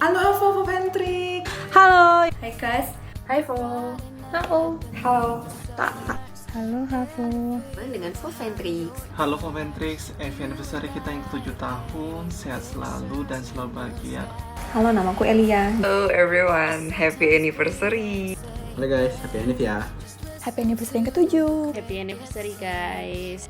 Halo Hafo Pantrik. Halo. Hai guys. Hai Fo. Halo. Halo. Halo Hafo. Dengan Foventrix. Halo Foventrix, anniversary kita yang 7 tahun, sehat selalu dan selalu bahagia. Halo, namaku Elia. Hello everyone, happy anniversary. Halo guys, happy anniversary ya. Happy anniversary yang ke-7. Happy anniversary guys.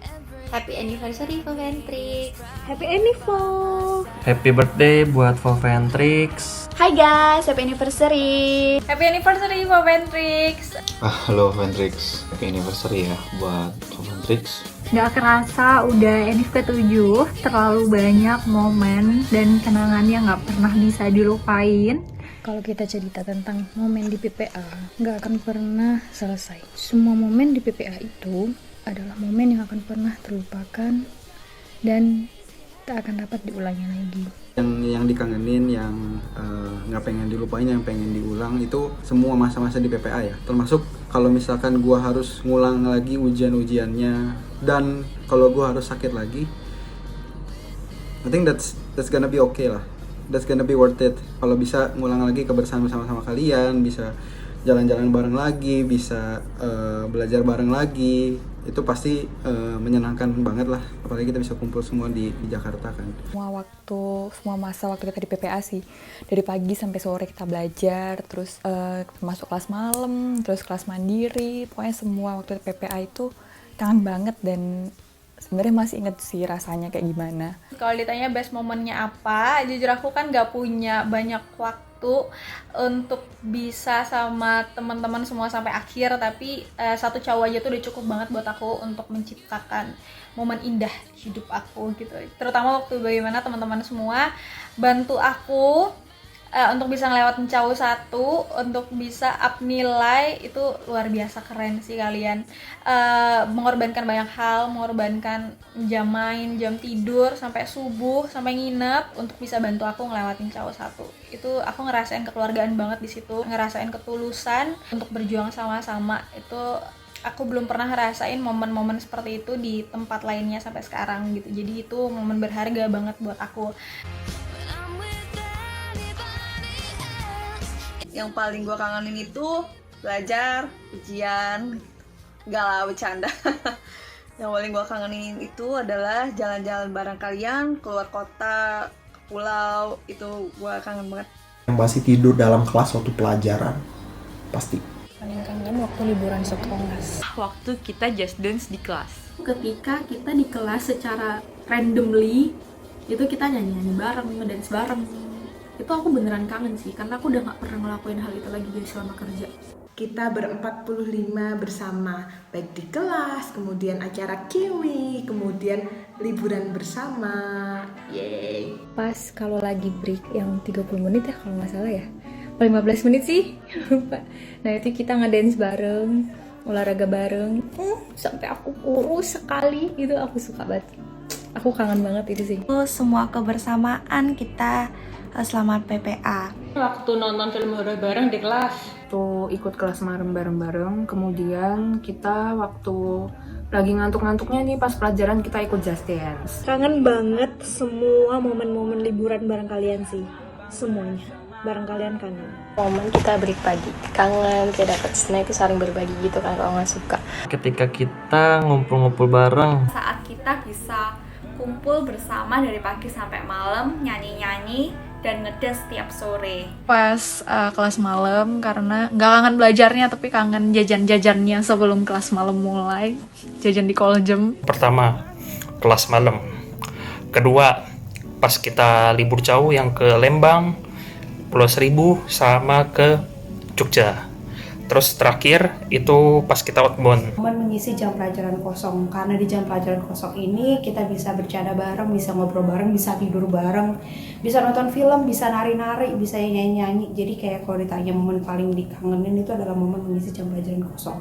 Happy anniversary Foventrix. Happy anniversary. Happy birthday buat Foventrix. Hai guys, happy anniversary. Happy anniversary Foventrix. Halo Foventrix, happy anniversary ya buat Foventrix. Gak kerasa udah NIF ke-7, terlalu banyak momen dan kenangan yang gak pernah bisa dilupain. Kalau kita cerita tentang momen di PPA, gak akan pernah selesai. Semua momen di PPA itu adalah momen yang akan pernah terlupakan dan tak akan dapat diulangi lagi. Yang dikangenin, yang nggak pengen dilupain, yang pengen diulang itu semua masa-masa di PPA ya. Termasuk kalau misalkan gua harus ngulang lagi ujian-ujiannya dan kalau gua harus sakit lagi, I think that's gonna be okay lah. That's gonna be worth it. Kalau bisa ngulang lagi kebersamaan sama kalian, bisa jalan-jalan bareng lagi, bisa belajar bareng lagi, itu pasti menyenangkan banget lah. Apalagi kita bisa kumpul semua di Jakarta kan. Semua masa waktu kita di PPA sih, dari pagi sampai sore kita belajar, terus masuk kelas malam, terus kelas mandiri, pokoknya semua waktu di PPA itu kangen banget dan sebenarnya masih inget sih rasanya kayak gimana. Kalau ditanya best momennya apa, jujur aku kan gak punya banyak waktu untuk bisa sama teman-teman semua sampai akhir, tapi satu cowok aja tuh udah cukup banget buat aku untuk menciptakan momen indah hidup aku gitu. Terutama waktu bagaimana teman-teman semua bantu aku untuk bisa ngelewatin cowok satu, untuk bisa up nilai, itu luar biasa keren sih kalian. Mengorbankan banyak hal, mengorbankan jam main, jam tidur, sampai subuh, sampai nginep untuk bisa bantu aku ngelewatin cowok satu. Itu aku ngerasain kekeluargaan banget di situ, ngerasain ketulusan untuk berjuang sama-sama. Itu aku belum pernah ngerasain momen-momen seperti itu di tempat lainnya sampai sekarang gitu. Jadi itu momen berharga banget buat aku. Yang paling gue kangenin itu belajar, ujian, gak lah bercanda. Yang paling gue kangenin itu adalah jalan-jalan bareng kalian, keluar kota, ke pulau, itu gue kangen banget. Yang pasti tidur dalam kelas waktu pelajaran, pasti. Paling kangen waktu liburan sekelas. Waktu kita just dance di kelas. Ketika kita di kelas secara randomly, itu kita nyanyi-nyanyi bareng, ngedance bareng. Itu aku beneran kangen sih, karena aku udah gak pernah ngelakuin hal itu lagi guys selama kerja. Kita ber-45 bersama, baik di kelas, kemudian acara kiwi, kemudian liburan bersama. Yeay. Pas kalau lagi break yang 30 menit ya kalau nggak salah ya, 15 menit sih, lupa. Nah itu kita ngedance bareng, olahraga bareng, sampai aku kurus sekali, itu aku suka banget. Aku kangen banget itu sih. Semua kebersamaan kita selama PPA. Waktu nonton film horor bareng di kelas. Tuh ikut kelas malam bareng-bareng, kemudian kita waktu lagi ngantuk-ngantuknya nih pas pelajaran kita ikut Just Dance. Kangen banget semua momen-momen liburan bareng kalian sih, semuanya bareng kalian kangen. Momen kita break pagi, kangen kayak dapet snack itu saling berbagi gitu kan kalau nggak suka. Ketika kita ngumpul-ngumpul bareng. Saat kita bisa kumpul bersama dari pagi sampai malam, nyanyi-nyanyi dan ngedance setiap sore. Pas kelas malam, karena nggak kangen belajarnya tapi kangen jajan-jajannya sebelum kelas malam mulai, jajan di Koljem. Pertama, kelas malam. Kedua, pas kita libur jauh yang ke Lembang, Pulau Seribu, sama ke Jogja. Terus terakhir itu pas kita outbound. Momen mengisi jam pelajaran kosong, karena di jam pelajaran kosong ini kita bisa bercanda bareng, bisa ngobrol bareng, bisa tidur bareng, bisa nonton film, bisa nari-nari, bisa nyanyi-nyanyi. Jadi kayak kalau ditanya momen paling dikangenin itu adalah momen mengisi jam pelajaran kosong.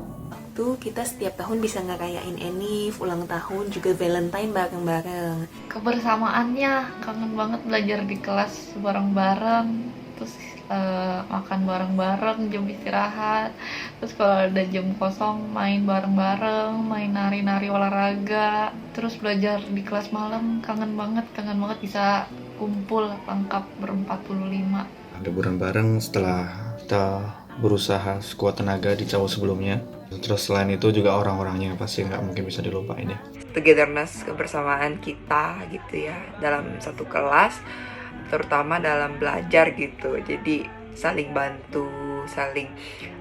Tuh kita setiap tahun bisa ngerayain Enif, ulang tahun, juga Valentine bareng-bareng. Kebersamaannya kangen banget belajar di kelas bareng-bareng, terus makan bareng-bareng jam istirahat, terus kalau ada jam kosong main bareng-bareng, main nari-nari olahraga, terus belajar di kelas malam. Kangen banget bisa kumpul lengkap ber-45. Liburan bareng setelah kita berusaha sekuat tenaga di Jawa sebelumnya. Terus selain itu juga orang-orangnya pasti nggak mungkin bisa dilupain ya. Togetherness, kebersamaan kita gitu ya dalam satu kelas, terutama dalam belajar gitu. Jadi saling bantu, saling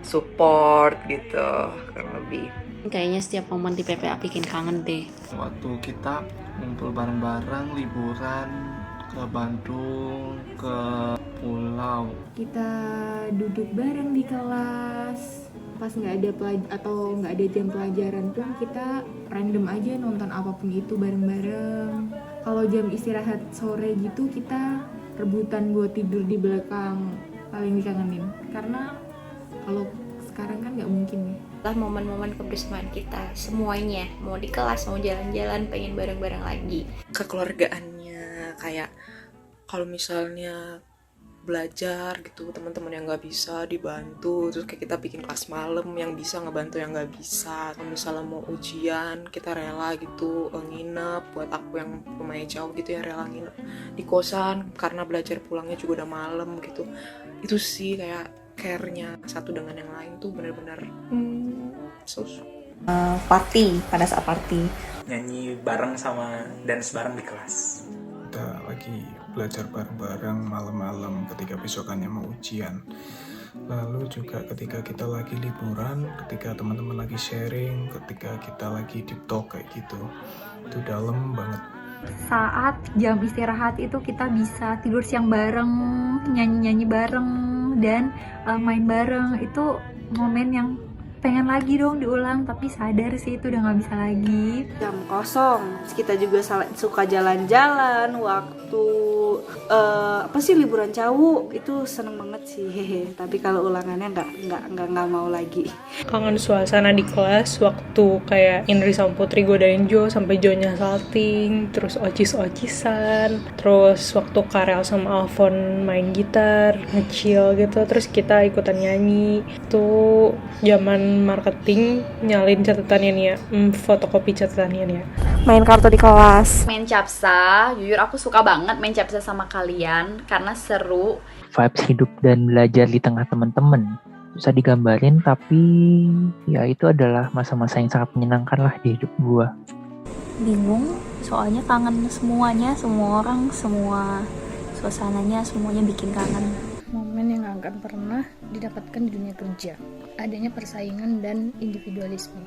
support gitu kurang lebih. Kayaknya setiap momen di PPA bikin kangen deh. Waktu kita ngumpul bareng-bareng liburan ke Bandung, ke pulau. Kita duduk bareng di kelas, pas nggak ada atau nggak ada jam pelajaran pun kita random aja nonton apapun itu bareng-bareng. Kalau jam istirahat sore gitu kita rebutan buat tidur di belakang, paling dikangenin. Karena kalau sekarang kan nggak mungkin ya. Lah momen-momen kebersamaan kita semuanya, mau di kelas mau jalan-jalan pengen bareng-bareng lagi. Kekeluargaannya, kayak kalau misalnya belajar gitu teman-teman yang nggak bisa dibantu, terus kayak kita bikin kelas malam yang bisa ngebantu yang nggak bisa. Kalau misalnya mau ujian kita rela gitu nginep, buat aku yang rumahnya jauh gitu ya rela nginep di kosan karena belajar pulangnya juga udah malam gitu. Itu sih kayak care-nya satu dengan yang lain tuh benar-benar party, pada saat party nyanyi bareng sama dance bareng di kelas. Kita lagi belajar bareng-bareng malam-malam ketika besokannya mau ujian. Lalu juga ketika kita lagi liburan, ketika teman-teman lagi sharing, ketika kita lagi deep talk kayak gitu. Itu dalam banget. Saat jam istirahat itu kita bisa tidur siang bareng, nyanyi-nyanyi bareng, dan main bareng. Itu momen yang pengen lagi dong diulang, tapi sadar sih itu udah gak bisa lagi. Jam kosong, kita juga suka jalan-jalan waktu liburan jauh, itu seneng banget sih. Tapi kalau ulangannya nggak mau lagi. Kangen suasana di kelas waktu kayak Indri sama Putri godain Jo sampai Jo-nya salting, terus ocis-ocisan, terus waktu Karel sama Alfon main gitar, nge-chill gitu, terus kita ikutan nyanyi. Itu zaman marketing nyalin catatannya nih ya, fotokopi catatannya nih ya. Main kartu di kelas, main capsa. Jujur aku suka banget main capsa sama kalian karena seru. Vibes hidup dan belajar di tengah teman-teman susah digambarin, tapi ya itu adalah masa-masa yang sangat menyenangkan lah di hidup gua. Bingung, soalnya kangen semuanya, semua orang, semua suasananya, semuanya bikin kangen. Momen yang gak akan pernah didapatkan di dunia kerja, adanya persaingan dan individualisme.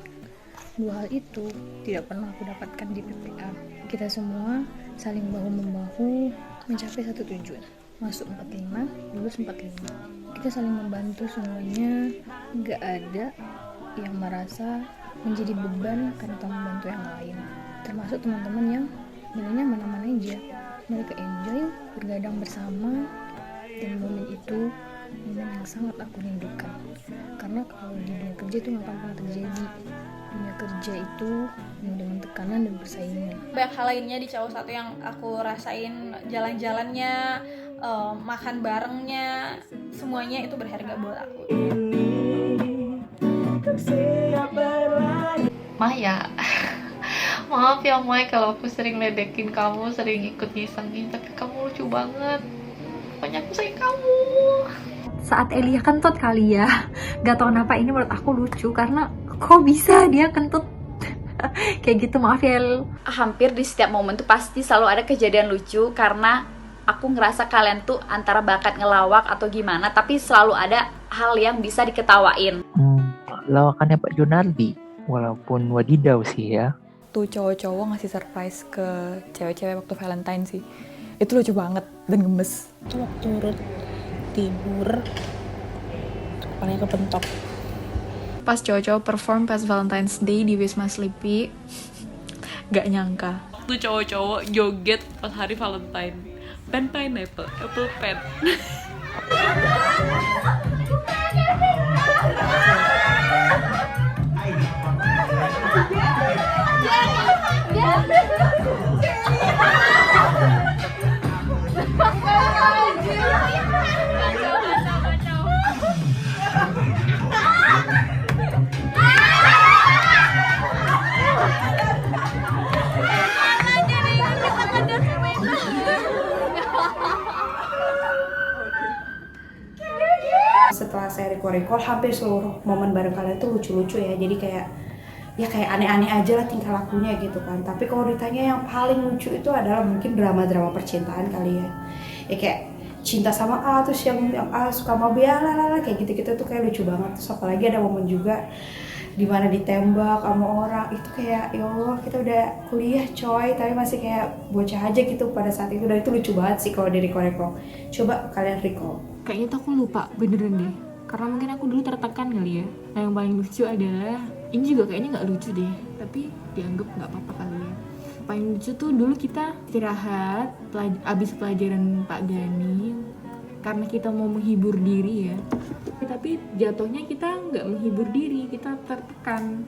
Dua hal itu tidak pernah aku dapatkan di PPA. Kita semua saling bahu-membahu mencapai satu tujuan, masuk 45, lulus 45. Kita saling membantu semuanya, gak ada yang merasa menjadi beban karena telah membantu yang lain. Termasuk teman-teman yang milihnya mana-mana aja. Mereka enjoy, bergadang bersama, dan momen itu momen yang sangat aku rindukan. Karena kalau di dunia kerja itu gak akan pernah terjadi. Dunia kerja itu penuh dengan tekanan dan persaingan. Banyak hal lainnya di Cowok Satu yang aku rasain, jalan-jalannya, makan barengnya, semuanya itu berharga buat aku. Maya, maaf ya Maya kalau aku sering ledekin kamu, sering ikut ngisengin, tapi kamu lucu banget. Pokoknya aku sayang kamu. Saat Elia kentut kali ya, gak tau kenapa ini menurut aku lucu karena kok bisa dia kentut kayak gitu. Maaf ya El. Hampir di setiap momen tuh pasti selalu ada kejadian lucu karena aku ngerasa kalian tuh antara bakat ngelawak atau gimana, tapi selalu ada hal yang bisa diketawain. Lawakannya Pak Junardi, walaupun wadidaw sih ya. Tuh cowok-cowok ngasih surprise ke cewek-cewek waktu Valentine sih, itu lucu banget dan gemes. Itu waktu Ruth tidur, kepalanya kepentok. Pas cowok-cowok perform pas Valentine's Day di Wisma Sleepy, gak nyangka. Tuh cowok-cowok joget pas hari Valentine. Pen pineapple, apple pen. Setelah saya recall hampir seluruh momen bareng kalian tuh lucu-lucu ya. Jadi kayak aneh-aneh aja lah tingkah lakunya gitu kan. Tapi kalau ditanya yang paling lucu itu adalah mungkin drama-drama percintaan kali ya. Ya kayak cinta sama A, terus yang A suka sama B, kayak gitu-gitu tuh kayak lucu banget. Terus apalagi ada momen juga dimana ditembak sama orang, itu kayak ya Allah, kita udah kuliah coy, tapi masih kayak bocah aja gitu pada saat itu. Dan itu lucu banget sih kalau di recall. Coba kalian recall. Kayaknya tuh aku lupa beneran deh, karena mungkin aku dulu tertekan kali ya. Nah yang paling lucu adalah, ini juga kayaknya nggak lucu deh, tapi dianggap nggak apa-apa kali ya. Paling lucu tuh dulu kita istirahat abis pelajaran Pak Gani, karena kita mau menghibur diri ya, tapi jatuhnya kita nggak menghibur diri, kita tertekan.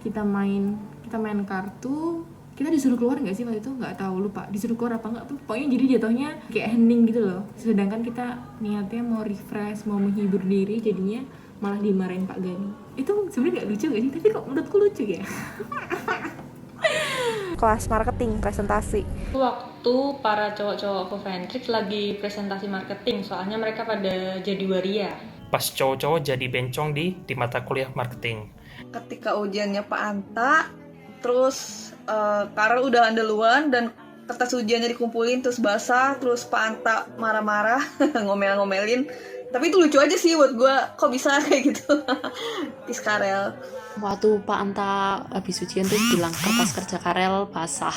Kita main kartu, kita disuruh keluar nggak sih waktu itu, nggak tahu, lupa disuruh keluar apa nggak tuh, pokoknya jadi jatuhnya kayak hening gitu loh. Sedangkan kita niatnya mau refresh, mau menghibur diri, jadinya malah dimarahin Pak Gani. Itu sebenarnya nggak lucu nggak sih, tapi kok menurutku lucu ya. Kelas marketing presentasi. Waktu para cowok-cowok Coventry lagi presentasi marketing, soalnya mereka pada jadi waria. Pas cowok-cowok jadi bencong di mata kuliah marketing. Ketika ujiannya Pak Anta, terus Karel udah duluan dan kertas ujiannya dikumpulin terus basah, terus Pak Anta marah-marah ngomel-ngomelin. Tapi itu lucu aja sih buat gue, kok bisa kayak gitu. Tis Karel. Waktu Pak Anta habis ujian tuh bilang kertas kerja Karel basah.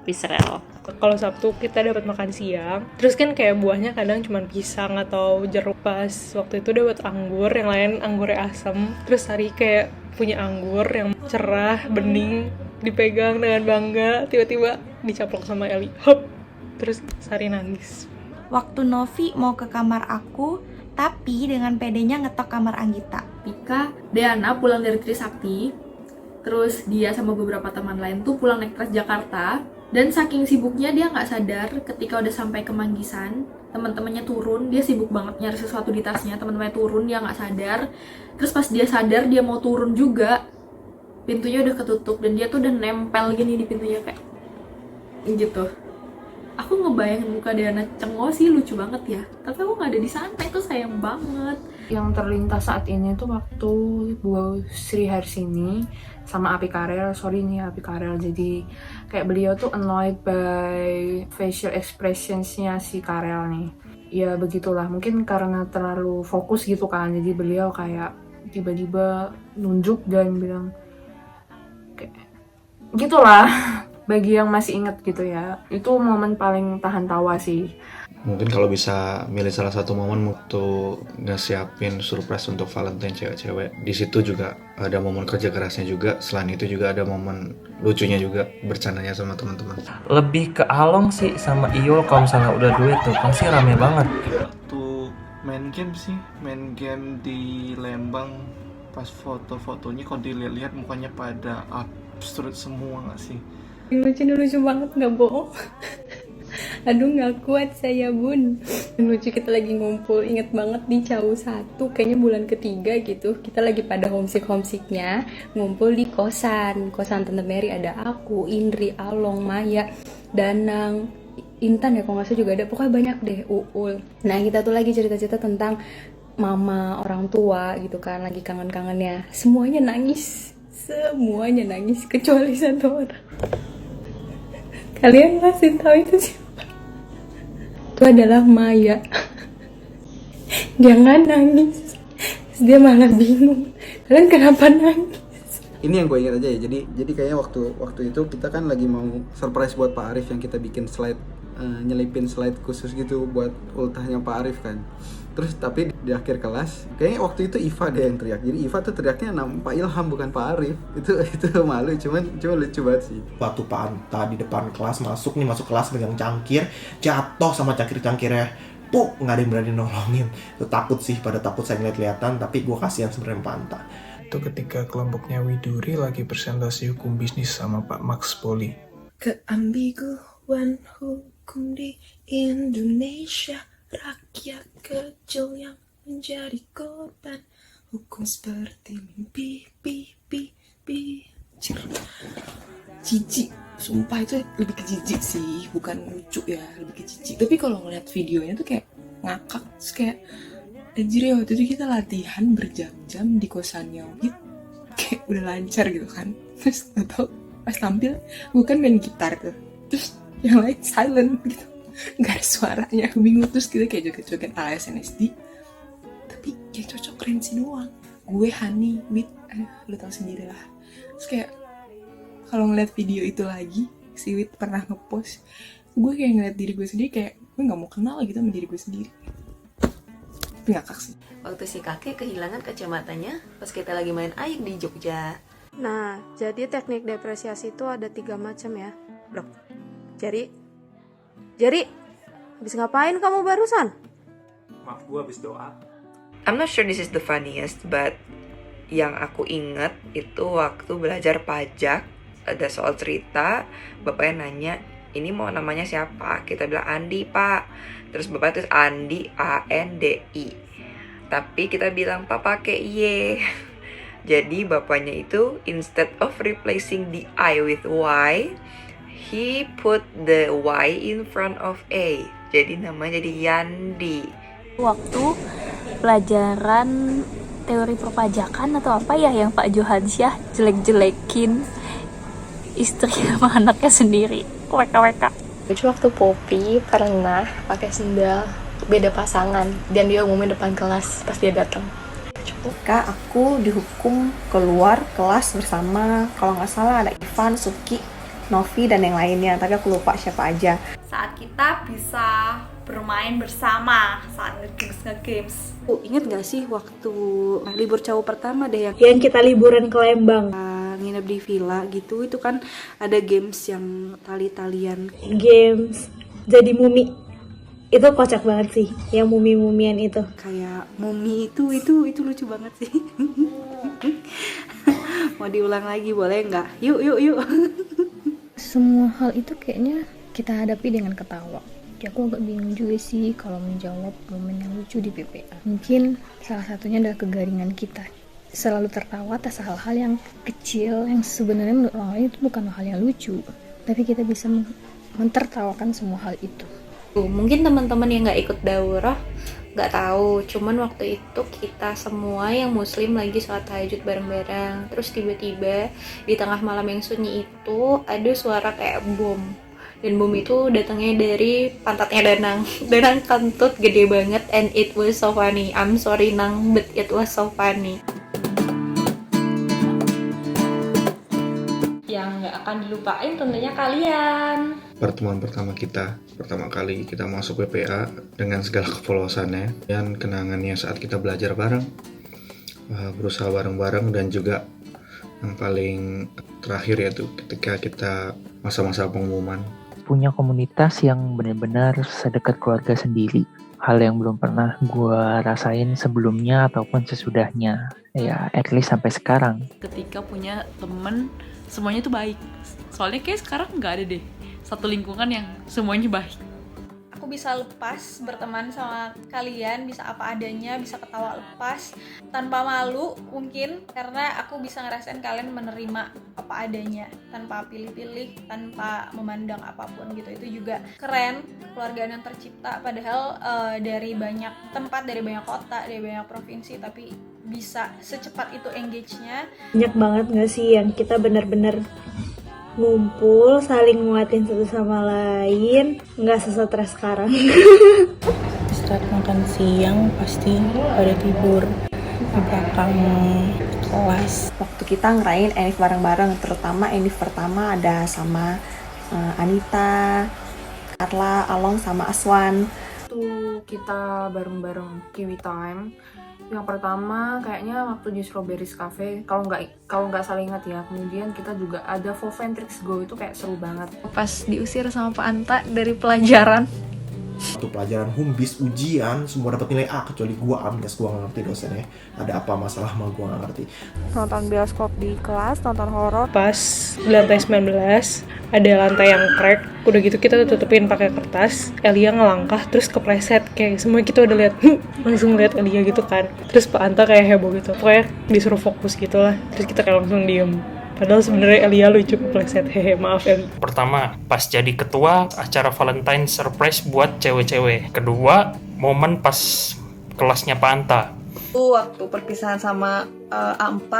Pisrel. Kalau Sabtu kita dapat makan siang, terus kan kayak buahnya kadang cuma pisang atau jeruk. Pas waktu itu dapat anggur, yang lain anggurnya asam. Terus Sari kayak punya anggur yang cerah, bening, dipegang dengan bangga, tiba-tiba dicaplok sama Eli. Hop. Terus Sari nangis. Waktu Novi mau ke kamar aku, tapi dengan pedenya ngetok kamar Anggita. Ketika Deana pulang dari Trisakti, terus dia sama beberapa teman lain tuh pulang naik Transjakarta, dan saking sibuknya dia nggak sadar ketika udah sampai ke Manggisan, teman-temannya turun, dia sibuk banget nyari sesuatu di tasnya, teman-temannya turun, dia nggak sadar. Terus pas dia sadar dia mau turun juga, pintunya udah ketutup dan dia tuh udah nempel gini di pintunya kayak gitu. Aku ngebayangin muka Deana cengok sih, lucu banget ya. Tapi aku nggak ada di sana, itu sayang banget. Yang terlintas saat ini tuh waktu Bu Sri Harsini sama Api Karel, sorry nih Api Karel, jadi kayak beliau tuh annoyed by facial expressionsnya si Karel nih. Ya begitulah, mungkin karena terlalu fokus gitu kan, jadi beliau kayak tiba-tiba nunjuk dan bilang kayak gitulah. Bagi yang masih inget gitu ya, itu momen paling tahan tawa sih. Mungkin kalau bisa milih salah satu momen waktu ngesiapin surprise untuk Valentine cewek-cewek, di situ juga ada momen kerja kerasnya juga. Selain itu juga ada momen lucunya juga, bercandanya sama teman-teman. Lebih ke Along sih sama Iul, kalau misalnya udah duet tuh pasti rame banget. Waktu main game di Lembang, pas foto-fotonya kalau dilihat mukanya pada absurd semua nggak sih? Lucu banget, nggak bohong. Aduh nggak kuat saya bun. Lucu, kita lagi ngumpul, inget banget di Cau 1, kayaknya bulan ketiga gitu. Kita lagi pada homesicknya ngumpul di kosan Tante Mary. Ada aku, Indri, Along, Maya, Danang, Intan ya kalau nggak salah juga ada. Pokoknya banyak deh, Uul. Nah kita tuh lagi cerita-cerita tentang mama, orang tua gitu kan, lagi kangen-kangennya. Semuanya nangis kecuali satu orang. Kalian masih tahu itu siapa? Itu adalah Maya. Jangan nangis. Terus dia malah bingung. Kalian kenapa nangis? Ini yang gue ingat aja ya. Jadi kayaknya waktu itu kita kan lagi mau surprise buat Pak Arif, yang kita bikin slide, nyelipin slide khusus gitu buat ultahnya Pak Arif kan. Terus tapi di akhir kelas kayaknya waktu itu Iva deh yang teriak. Jadi Iva tuh teriaknya nama Pak Ilham bukan Pak Arif. Itu malu, cuman lucu banget sih. Waktu Pak Anta di depan kelas masuk kelas megang cangkir, jatuh sama cangkirnya. Nggak ada yang berani nolongin. Itu takut sih, pada takut saya ngeliat-lihatan, tapi gue kasihan sebenarnya Pak Anta. Itu ketika kelompoknya Widuri lagi presentasi hukum bisnis sama Pak Max Poli. Keambiguan hukum di Indonesia, rakyat kecil yang menjadi korban hukum seperti mimpi. Jijik, sumpah itu lebih ke jijik sih, bukan lucu ya, lebih ke jijik. Tapi kalau ngeliat videonya tuh kayak ngakak, terus kayak Anjir ya, waktu itu kita latihan berjam-jam di kosannya Wit. Kayak udah lancar gitu kan. Terus gak tau pas tampil gue kan main gitar tuh. Terus yang lain silent gitu, gak ada suaranya. Aku bingung. Terus kita kayak joget-joget ala SNSD. Tapi yang cocok Renzi doang. Gue, Hani, Wit, lu tau sendiri lah. Terus kayak kalau ngeliat video itu lagi, si Wit pernah ngepost, gue kayak ngeliat diri gue sendiri kayak gue gak mau kenal gitu sama diri gue sendiri. Ngakak sih. Waktu si kakek kehilangan kacamatanya pas kita lagi main air di Jogja. Nah, jadi teknik depresiasi itu ada 3 macam ya. Loh, Jerry, habis ngapain kamu barusan? Maaf, gue habis doa. I'm not sure this is the funniest, but yang aku inget itu waktu belajar pajak, ada soal cerita, bapaknya nanya, ini mau namanya siapa? Kita bilang Andi, Pak. Terus bapak tulis Andi, A-N-D-I. Tapi kita bilang, Pak pakai Y. Jadi bapaknya itu, instead of replacing the I with Y, he put the Y in front of A. Jadi namanya jadi Yandi. Waktu pelajaran teori perpajakan atau apa ya yang Pak Johansyah jelek-jelekin istri sama anaknya sendiri. WK. Lucu waktu Poppy pernah pakai sendal beda pasangan dan dia ngumumin depan kelas pas dia datang. Kak, aku dihukum keluar kelas bersama, kalau nggak salah ada Ivan, Suki, Novi, dan yang lainnya. Tapi aku lupa siapa aja. Saat kita bisa bermain bersama saat nge-games. Ingat gak sih waktu libur cowok pertama deh yang kita liburan ke Lembang, nginep di villa gitu, itu kan ada games yang tali-talian, games jadi mumi. Itu kocak banget sih, yang mumi-mumian itu. Kayak mumi itu lucu banget sih. Mau diulang lagi boleh nggak? Yuk. Semua hal itu kayaknya kita hadapi dengan ketawa. Ya, aku agak bingung juga sih kalau menjawab momen yang lucu di PPA. Mungkin salah satunya adalah kegaringan kita. Selalu tertawa atas hal-hal yang kecil yang sebenarnya menurut orang lain itu bukan hal yang lucu. Tapi kita bisa mentertawakan semua hal itu. Mungkin teman-teman yang nggak ikut daurah nggak tahu, cuman waktu itu kita semua yang muslim lagi sholat tahajud bareng-bareng, terus tiba-tiba di tengah malam yang sunyi itu ada suara kayak bom, dan bom itu datangnya dari pantatnya Danang kentut gede banget, and it was so funny. I'm sorry Nang, but it was so funny. Yang nggak akan dilupain tentunya kalian. Pertemuan pertama kali kita masuk PPA dengan segala kepolosannya dan kenangannya saat kita belajar bareng, berusaha bareng-bareng, dan juga yang paling terakhir yaitu ketika kita masa-masa pengumuman. Punya komunitas yang benar-benar sedekat keluarga sendiri. Hal yang belum pernah gue rasain sebelumnya ataupun sesudahnya. Ya, at least sampai sekarang. Ketika punya temen, semuanya tuh baik. Soalnya kayak sekarang nggak ada deh satu lingkungan yang semuanya baik. Aku bisa lepas berteman sama kalian, bisa apa adanya, bisa ketawa lepas tanpa malu mungkin, karena aku bisa ngerasain kalian menerima apa adanya tanpa pilih-pilih, tanpa memandang apapun gitu. Itu juga keren, keluargaan yang tercipta padahal dari banyak tempat, dari banyak kota, dari banyak provinsi, tapi bisa secepat itu engage-nya. Banyak banget gak sih yang kita benar-benar ngumpul, saling nguatin satu sama lain, nggak sestres sekarang. Saat makan siang pasti pada tidur di belakang kelas. Waktu kita ngerayain Enif bareng-bareng, terutama Enif pertama ada sama Anita, Carla, Along, sama Aswan. Waktu kita bareng-bareng Kiwi Time, yang pertama kayaknya waktu di Strawberries Cafe, kalau nggak salah ingat ya. Kemudian kita juga ada Foventrix Go, itu kayak seru banget. Pas diusir sama Pak Anta dari pelajaran. Waktu pelajaran humbis ujian semua dapat nilai A kecuali gua ambles, gua nggak ngerti dosennya ada apa masalah sama gua nggak ngerti. Nonton bioskop di kelas, nonton horor. Pas di lantai 19 ada lantai yang crack, udah gitu kita tutupin pakai kertas. Elia ngelangkah terus kepleset, kayak semua kita udah lihat langsung lihat Elia gitu kan. Terus Pak Anta kayak heboh gitu, pokoknya disuruh fokus gitu lah. Terus kita kayak langsung diem. Padahal sebenarnya Elia lucu kepleset, hehe, maaf Eli. Pertama, pas jadi ketua acara Valentine surprise buat cewek-cewek. Kedua, momen pas kelasnya Pak Anta. Waktu perpisahan sama A4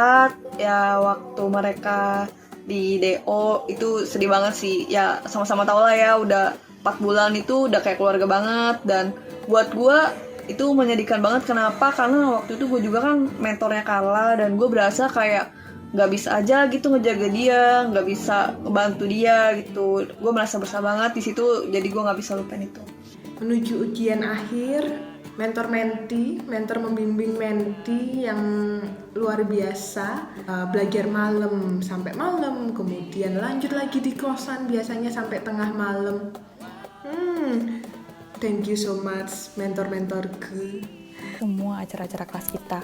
ya, waktu mereka di DO itu sedih banget sih. Ya sama-sama tau lah ya, udah 4 bulan itu udah kayak keluarga banget. Dan buat gue itu menyedihkan banget. Kenapa? Karena waktu itu gue juga kan mentornya Carla, dan gue berasa kayak gak bisa aja gitu ngejaga dia, gak bisa ngebantu dia gitu. Gue merasa bersalah banget di situ, jadi gue gak bisa lupain itu. Menuju ujian akhir, mentor membimbing menti yang luar biasa, belajar malam sampai malam, kemudian lanjut lagi di kosan biasanya sampai tengah malam. Thank you so much mentor-mentorku. Semua acara-acara kelas kita,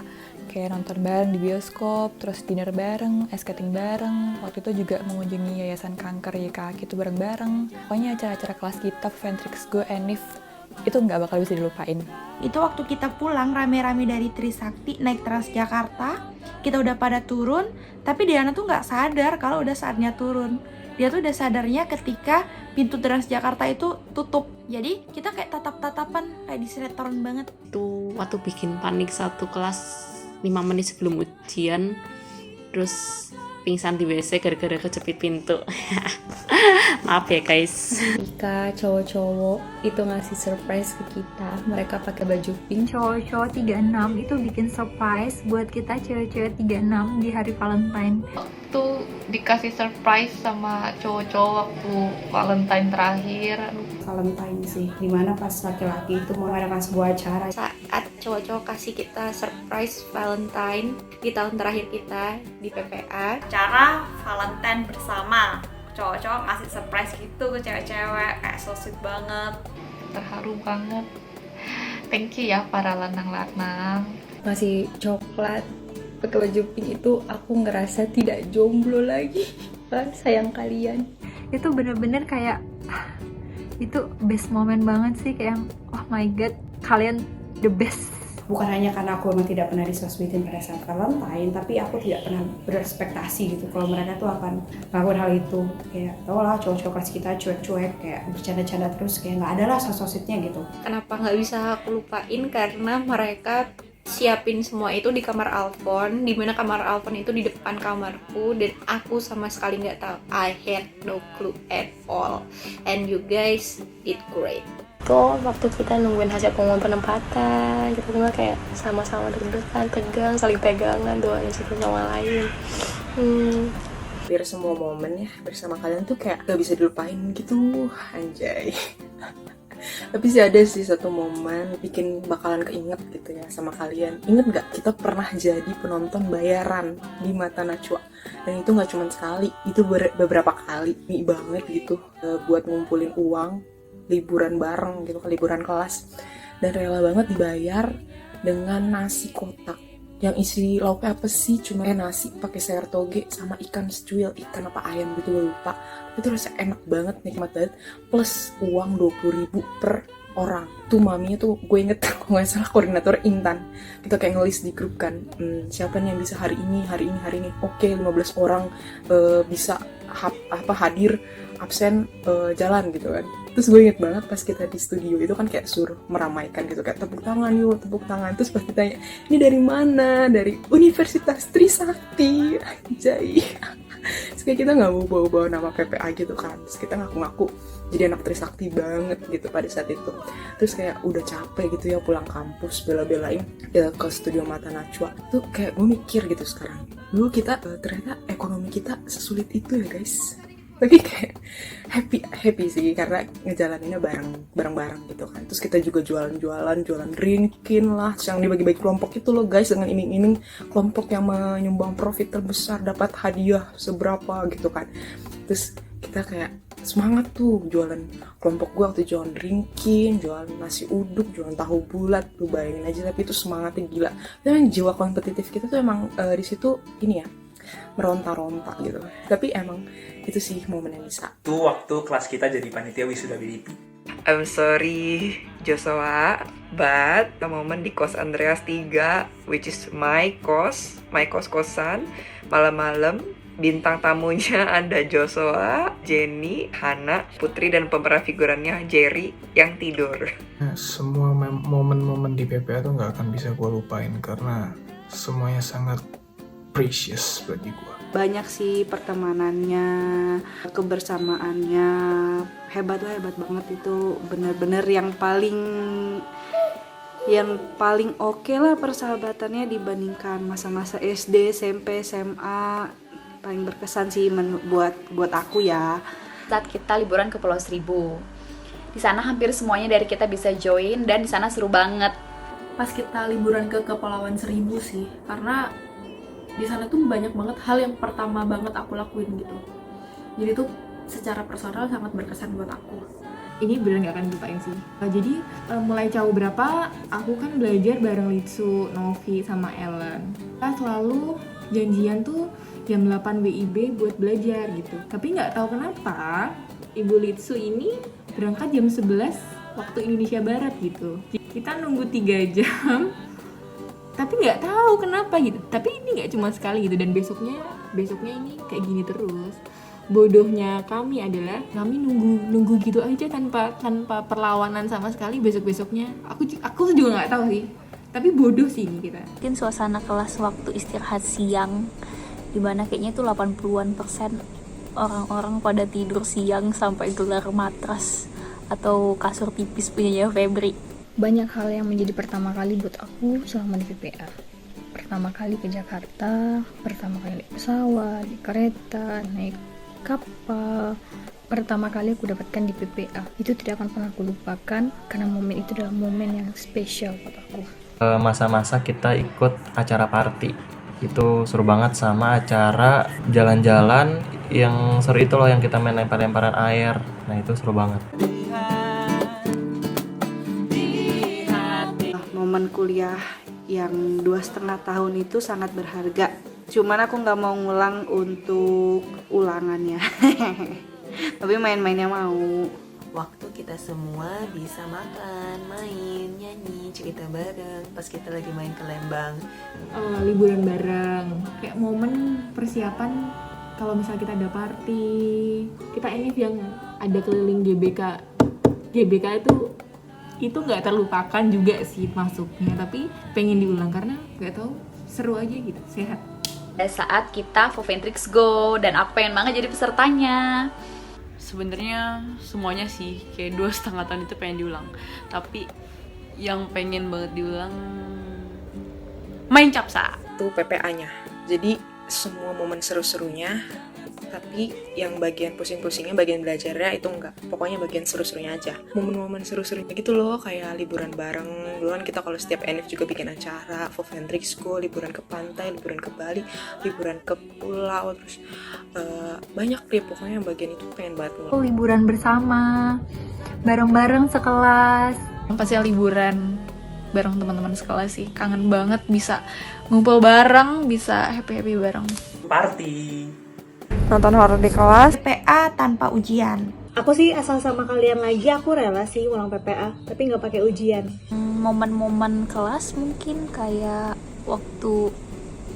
kayak nonton bareng di bioskop, terus dinner bareng, skating bareng. Waktu itu juga mengunjungi Yayasan Kanker YKK itu bareng-bareng. Pokoknya acara-acara kelas kita, Ventrix Go, Enif, itu nggak bakal bisa dilupain. Itu waktu kita pulang rame-rame dari Trisakti naik Transjakarta, kita udah pada turun, tapi Diana tuh nggak sadar kalau udah saatnya turun. Dia tuh udah sadarnya ketika pintu Transjakarta itu tutup. Jadi kita kayak tatap-tatapan, kayak di sinetron banget. Tuh waktu bikin panik satu kelas 5 menit sebelum ujian, terus pingsan di WC gara-gara kejepit pintu. Maaf ya guys. Jika cowok-cowok itu ngasih surprise ke kita, mereka pakai baju pink. Cowok-cowok 36 itu bikin surprise buat kita cewek-cewek 36 di hari Valentine. Tuh dikasih surprise sama cowok-cowok waktu Valentine terakhir. Valentine sih, dimana pas laki-laki itu mengadakan sebuah acara. Saat cowok-cowok kasih kita surprise Valentine di tahun terakhir kita di PPA. Cara Valentine bersama, cowok-cowok ngasih surprise gitu ke cewek-cewek, kayak so sweet banget. Terharu banget. Thank you ya para lanang-lanang. Ngasih coklat pakai baju pink itu aku ngerasa tidak jomblo lagi. Sayang kalian. Itu bener-bener kayak itu best moment banget sih, kayak oh my god, kalian the best. Bukan hanya karena aku memang tidak pernah disosmedin pada saat Valentine, tapi aku tidak pernah berekspektasi gitu kalau mereka tuh akan melakukan hal itu. Kayak tau lah cowok-cowok kelas kita cuek-cuek, kayak bercanda-canda terus, kayak nggak ada lah sosositnya gitu. Kenapa nggak bisa aku lupain? Karena mereka siapin semua itu di kamar Alfon, dimana kamar Alfon itu di depan kamarku, dan aku sama sekali nggak tahu. I had no clue at all, and you guys did great. Tuh waktu kita nungguin hasil pengumuman penempatan, kita semua kayak sama-sama deg-degan, tegang, saling pegangan, doain satu sama lain. Hampir semua momen ya bersama kalian tuh kayak gak bisa dilupain gitu, anjay. Tapi sih ada sih satu momen bikin bakalan keinget gitu ya sama kalian. Ingat gak kita pernah jadi penonton bayaran di Mata Najwa? Dan itu gak cuma sekali, itu beberapa kali nih banget gitu, buat ngumpulin uang liburan bareng gitu, liburan kelas. Dan rela banget dibayar dengan nasi kotak yang isi lauknya apa sih, cuma nasi pakai sayur toge sama ikan secuil, ikan apa ayam gitu gue lupa. Itu rasanya enak banget, nikmat banget, plus uang 20.000 per orang. Tuh maminya tuh gue inget kalau nggak salah koordinator Intan, kita kayak ngelis di grup kan, siapa nih yang bisa hari ini. Oke, 15 orang bisa hadir, absen, jalan gitu kan. Terus gue inget banget pas kita di studio itu kan kayak suruh meramaikan gitu, kayak tepuk tangan yuk, tepuk tangan. Terus pas ditanya, ini dari mana? Dari Universitas Trisakti, anjay. Terus kayak kita gak mau bawa-bawa nama PPA gitu kan. Terus kita ngaku-ngaku jadi anak Trisakti banget gitu pada saat itu. Terus kayak udah capek gitu ya pulang kampus, bela-belain ya ke studio Mata Najwa. Tuh kayak gue mikir gitu sekarang, dulu kita ternyata ekonomi kita sesulit itu ya guys. Tapi kayak happy sih karena ngejalaninnya bareng-bareng gitu kan. Terus kita juga jualan rinkin lah, yang dibagi-bagi kelompok itu loh guys, dengan iming-iming kelompok yang menyumbang profit terbesar dapat hadiah seberapa gitu kan. Terus kita kayak semangat tuh jualan, kelompok gue waktu jualan rinkin, jualan nasi uduk, jualan tahu bulat, tuh bayangin aja. Tapi itu semangatnya gila. Tapi jiwa kompetitif kita tuh emang di situ ini ya, meronta-ronta gitu. Tapi emang itu sih momen yang bisa. Itu waktu kelas kita jadi panitia wisuda BDP. I'm sorry Joshua, but the moment di kos Andreas 3, which is my kos kosan, malam-malam Bintang tamunya ada Joshua, Jenny, Hana, Putri, dan pemeran figurannya Jerry yang tidur. Semua momen-momen di PPA tuh nggak akan bisa gue lupain karena semuanya sangat precious bagi gue. Banyak sih pertemanannya, kebersamaannya, hebat banget itu, bener-bener yang paling oke lah persahabatannya dibandingkan masa-masa SD, SMP, SMA. Paling berkesan sih buat aku ya. Saat kita liburan ke Pulau Seribu, di sana hampir semuanya dari kita bisa join dan di sana seru banget. Pas kita liburan ke Kepulauan Seribu sih, karena di sana tuh banyak banget hal yang pertama banget aku lakuin gitu. Jadi tuh secara personal sangat berkesan buat aku. Ini bener gak akan lupain sih. Jadi mulai jauh berapa, aku kan belajar bareng Litsu, Novi, sama Ellen. Kita selalu janjian tuh jam 8 WIB buat belajar gitu. Tapi nggak tahu kenapa Ibu Litsu ini berangkat jam 11 waktu Indonesia Barat gitu. Kita nunggu 3 jam, tapi nggak tahu kenapa gitu. Tapi ini nggak cuma sekali gitu, dan besoknya ini kayak gini terus. Bodohnya kami adalah kami nunggu gitu aja tanpa perlawanan sama sekali. Besoknya aku juga nggak tahu sih, tapi bodoh sih ini kita. Mungkin suasana kelas waktu istirahat siang, dimana kayaknya tuh 80% orang-orang pada tidur siang sampai gelar matras atau kasur tipis punyanya Febri. Banyak hal yang menjadi pertama kali buat aku selama di PPA. Pertama kali ke Jakarta, pertama kali naik pesawat, di kereta, naik kapal. Pertama kali aku dapatkan di PPA. Itu tidak akan pernah aku lupakan karena momen itu adalah momen yang spesial buat aku. Masa-masa kita ikut acara party, itu seru banget, sama acara jalan-jalan yang seru itu loh, yang kita main lempar-lemparan air. Nah itu seru banget. Momen kuliah yang 2,5 tahun itu sangat berharga. Cuman aku nggak mau ngulang untuk ulangannya. Tapi main-mainnya mau. Waktu kita semua bisa makan, main, nyanyi, cerita bareng pas kita lagi main ke Lembang. Liburan bareng, kayak momen persiapan kalau misalnya kita ada party. Kita ini yang ada keliling GBK itu nggak terlupakan juga sih masuknya, tapi pengen diulang karena nggak tahu, seru aja gitu, sehat. Saat kita Foventrix Go dan aku pengen banget jadi pesertanya. Sebenarnya semuanya sih, kayak 2,5 tahun itu pengen diulang, tapi yang pengen banget diulang main capsa. Itu PPA-nya, jadi semua momen seru-serunya, tapi yang bagian pusing-pusingnya, bagian belajarnya itu enggak. Pokoknya bagian seru-serunya aja. Momen-momen seru-serunya gitu loh, kayak liburan bareng. Dulu kan kita kalau setiap ENIF juga bikin acara, Foventrix Go, liburan ke pantai, liburan ke Bali, liburan ke pulau, terus banyak deh pokoknya bagian itu pengen banget ngulang. Liburan bersama, bareng-bareng sekelas. Yang pasti liburan bareng teman-teman sekelas sih. Kangen banget bisa ngumpul bareng, bisa happy-happy bareng. Party. Nonton horor di kelas, PPA tanpa ujian. Aku sih asal sama kalian lagi, aku rela sih ulang PPA, tapi nggak pakai ujian. Momen-momen kelas mungkin kayak waktu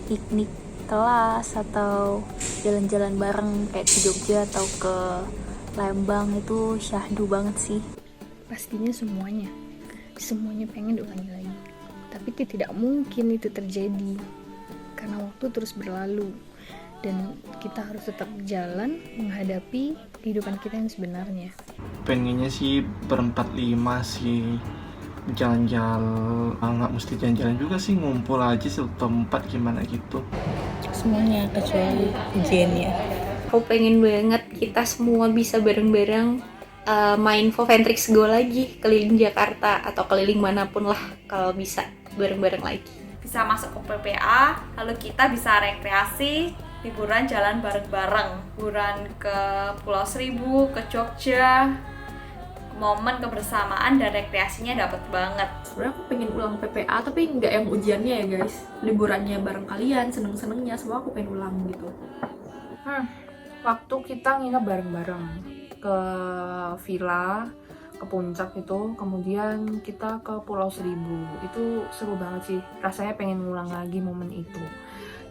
piknik kelas atau jalan-jalan bareng kayak ke Jogja atau ke Lembang, itu syahdu banget sih. Pastinya semuanya pengen diulangi lagi, tapi tidak mungkin itu terjadi karena waktu terus berlalu. Dan kita harus tetap jalan menghadapi kehidupan kita yang sebenarnya. Pengennya sih ber-4-5 sih, jalan-jalan, nggak mesti jalan-jalan juga sih, ngumpul aja satu tempat gimana gitu. Semuanya kecuali ujian ya. Aku pengen banget kita semua bisa bareng-bareng main Foventrix Go lagi, keliling Jakarta atau keliling manapun lah kalau bisa bareng-bareng lagi. Bisa masuk ke PPA, lalu kita bisa rekreasi, liburan jalan bareng-bareng, liburan ke Pulau Seribu, ke Jogja, momen kebersamaan dan rekreasinya dapet banget. Sebenarnya aku pengen ulang PPA tapi nggak yang ujiannya ya guys, liburannya bareng kalian, seneng-senengnya semua aku pengen ulang gitu. Waktu kita nginep bareng-bareng ke villa, ke puncak itu, kemudian kita ke Pulau Seribu, itu seru banget sih, rasanya pengen ngulang lagi momen itu.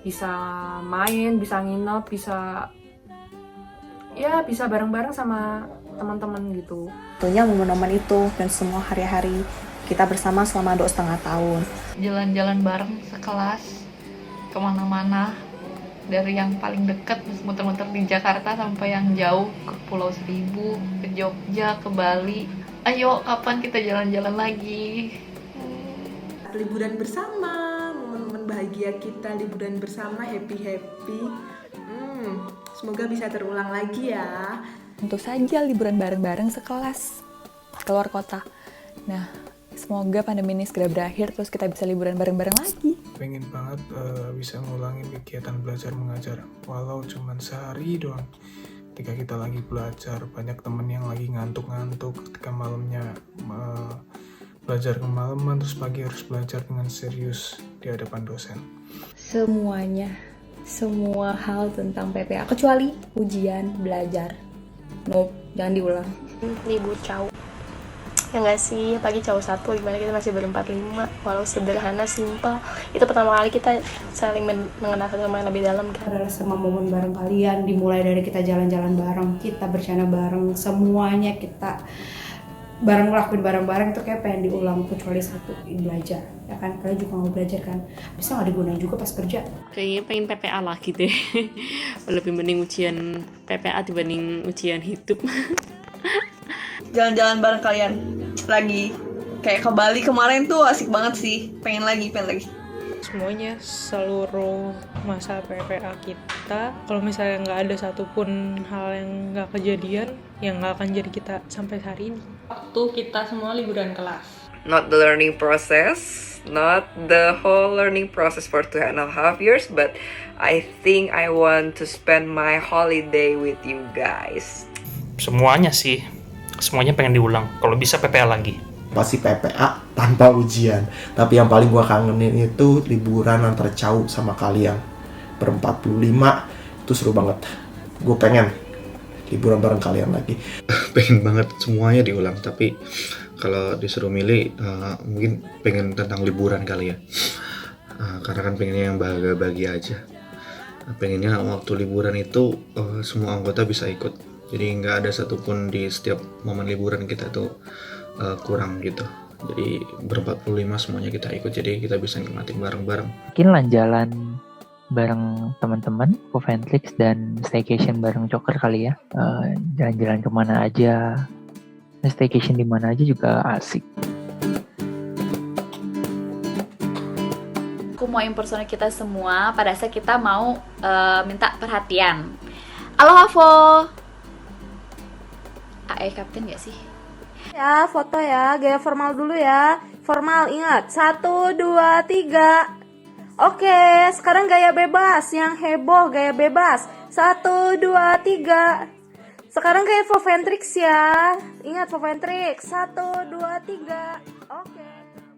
bisa main, bisa nginep, bisa bareng-bareng sama teman-teman gitu. Tentunya momen-momen itu dan semua hari-hari kita bersama selama 2,5 tahun. Jalan-jalan bareng sekelas kemana-mana, dari yang paling dekat muter-muter di Jakarta sampai yang jauh ke Pulau Seribu, ke Jogja, ke Bali. Ayo, kapan kita jalan-jalan lagi? Liburan bersama, momen-momen bahagia kita, liburan bersama, happy-happy. Semoga bisa terulang lagi ya. Tentu saja liburan bareng-bareng sekelas keluar kota. Nah, semoga pandemi ini segera berakhir terus kita bisa liburan bareng-bareng lagi. Pengen banget bisa ngulangin kegiatan belajar mengajar, walau cuma sehari doang. Ketika kita lagi belajar, banyak temen yang lagi ngantuk-ngantuk ketika malamnya belajar kemalaman, terus pagi harus belajar dengan serius di hadapan dosen. Semuanya, semua hal tentang PPA kecuali ujian, belajar. Nope, jangan diulang. Libur cowok. Ya nggak sih, pagi cowok satu, gimana kita masih berempat lima, walau sederhana, simpel. Itu pertama kali kita saling mengenal satu sama yang lebih dalam kan. Adalah semua momen bareng kalian, dimulai dari kita jalan-jalan bareng, kita bercanda bareng, semuanya kita bareng ngelakuin bareng-bareng itu kayak pengen diulang, kecuali satu, belajar. Ya kan, kalian juga mau belajar kan, bisa nggak digunain juga pas kerja. Kayaknya pengen PPA lagi deh. Lebih mending ujian PPA dibanding ujian hidup. Jalan-jalan bareng kalian lagi, kayak ke Bali kemarin tuh asik banget sih, pengen lagi. Semuanya, seluruh masa PPA kita, kalau misalnya nggak ada satupun hal yang nggak kejadian, yang nggak akan jadi kita sampai hari ini. Waktu kita semua liburan kelas. Not the learning process, not the whole learning process for 2.5 years, but I think I want to spend my holiday with you guys. Semuanya sih, semuanya pengen diulang. Kalau bisa PPA lagi. Pasti PPA tanpa ujian. Tapi yang paling gua kangenin itu liburan antar cowok sama kalian. ber-45 itu seru banget. Gue pengen liburan bareng kalian lagi. Pengen banget semuanya diulang, tapi kalau disuruh milih mungkin pengen tentang liburan kali ya. Karena kan pengennya yang bahagia aja. Pengennya waktu liburan itu semua anggota bisa ikut. Jadi nggak ada satupun di setiap momen liburan kita tuh kurang gitu. Jadi ber-45 semuanya kita ikut, jadi kita bisa nikmatin bareng-bareng. Mungkin lah jalan bareng teman-teman, Coventrix dan staycation bareng Joker kali ya. Jalan-jalan kemana aja, staycation di mana aja juga asik. Aku mau impersonate kita semua pada saat kita mau minta perhatian. Halo Havo. Kapten gak sih? Ya, foto ya, gaya formal dulu ya. Formal, ingat. 1, 2, 3. Oke, sekarang gaya bebas. Yang heboh, gaya bebas. 1, 2, 3. Sekarang gaya Coventrix ya. Ingat Coventrix. 1, 2, 3. Oke.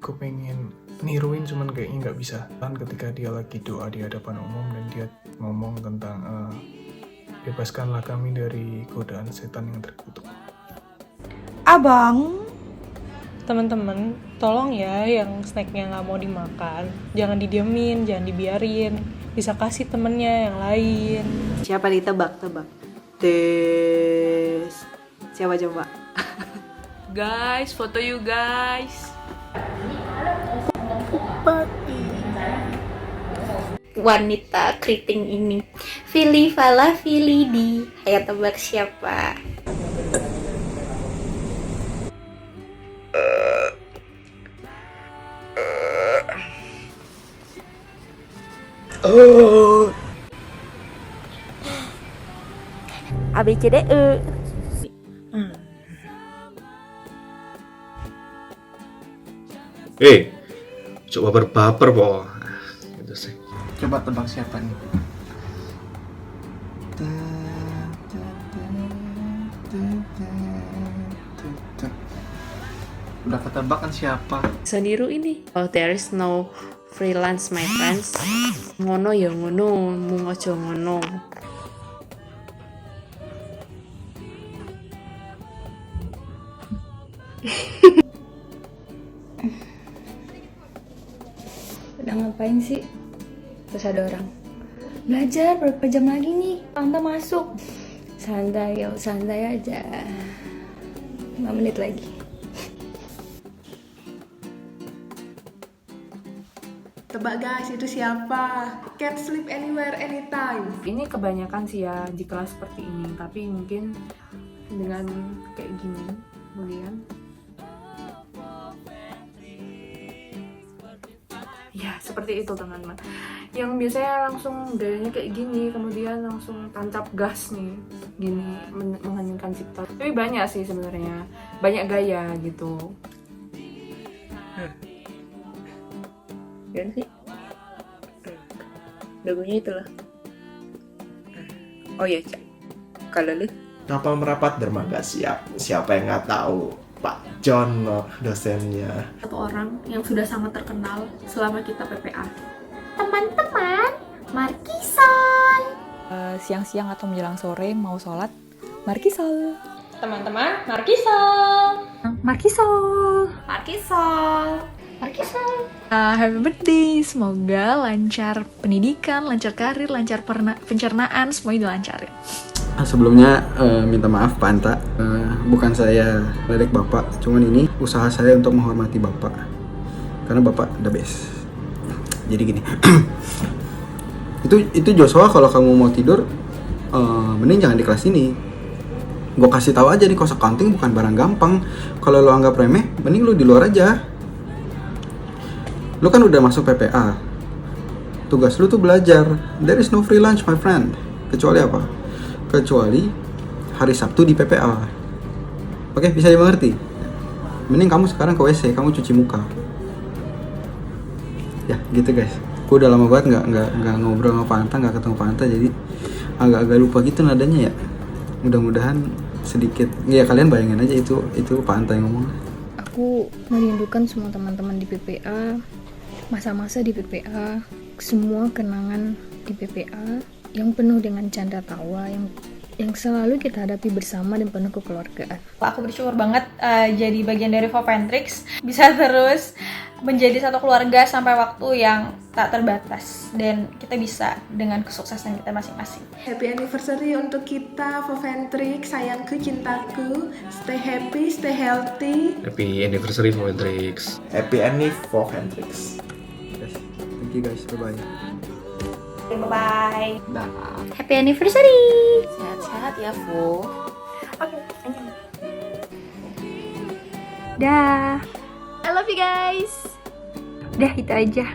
Aku pengen niruin cuman kayaknya nggak bisa. Kan ketika dia lagi doa di hadapan umum dan dia ngomong tentang bebaskanlah kami dari godaan setan yang terkutuk. Abang, Teman-teman, tolong ya yang snacknya nggak mau dimakan, jangan didiemin, jangan dibiarin, bisa kasih temennya yang lain. Siapa nih? Tebak. Tes. Siapa coba? Guys, foto you guys. Wanita keriting ini, Fili Fala Filidi. Ayo tebak siapa? A, B, C, D, E. Coba berbaper po. Gitu sih. Coba tebak siapa nih? Udah ketebak kan siapa? Seniru ini. Oh, there is no freelance my friends. Ngono ya ngono, mung aja ngono. Udah ngapain sih? Terus ada orang, Belajar berapa jam lagi nih? Tante masuk. Santai yo, santai aja. 5 menit lagi. Tebak guys, itu siapa? Can't sleep anywhere, anytime. Ini kebanyakan sih ya di kelas seperti ini, tapi mungkin dengan kayak gini kemudian ya seperti itu teman-teman, yang biasanya langsung gayanya kayak gini kemudian langsung tancap gas nih gini, mengheningkan cipta. Tapi banyak sih sebenarnya, banyak gaya gitu. Kan sih lagunya itu lah. Oh iya, Cak. Kalau lu? Kapal merapat dermaga siap. Siapa yang nggak tahu? Pak John dosennya. Satu orang yang sudah sangat terkenal selama kita PPA. Teman-teman, Markisol. Siang-siang atau menjelang sore mau sholat, Markisol. Teman-teman, Markisol. Markisol. Markisol. Markisol. Happy birthday, semoga lancar pendidikan, lancar karir, lancar pencernaan, semuanya dilancarin. Sebelumnya minta maaf Pak Anta, bukan saya ledek Bapak, cuman ini usaha saya untuk menghormati Bapak, karena Bapak the best. Jadi gini, itu Joshua, kalau kamu mau tidur, mending jangan di kelas ini. Gue kasih tahu aja nih, cost accounting bukan barang gampang. Kalau lo anggap remeh, mending lo di luar aja. Lo kan udah masuk PPA, tugas lo tuh belajar. There is no free lunch my friend. Kecuali apa? Kecuali hari Sabtu di PPA. Oke, bisa dimengerti? Mending kamu sekarang ke WC, kamu cuci muka. Ya, gitu guys. Gue udah lama banget nggak ngobrol sama Pak Anta, nggak ketemu Pak Anta, jadi agak lupa gitu nadanya ya. Mudah-mudahan sedikit, ya kalian bayangin aja itu Pak Anta yang ngomong. Aku merindukan semua teman-teman di PPA, masa-masa di PPA, semua kenangan di PPA yang penuh dengan canda tawa, yang selalu kita hadapi bersama dan penuh kekeluargaan. Aku bersyukur banget jadi bagian dari Foventrix, bisa terus menjadi satu keluarga sampai waktu yang tak terbatas, dan kita bisa dengan kesuksesan kita masing-masing. Happy anniversary untuk kita Foventrix, sayangku, cintaku. Stay happy, stay healthy. Happy anniversary Foventrix. Happy anniversary Foventrix. Thank you guys, bye-bye. Bye-bye. Happy anniversary. Sehat-sehat ya, Fu. Oke, lanjut. Dah. I love you guys. Dah, itu aja.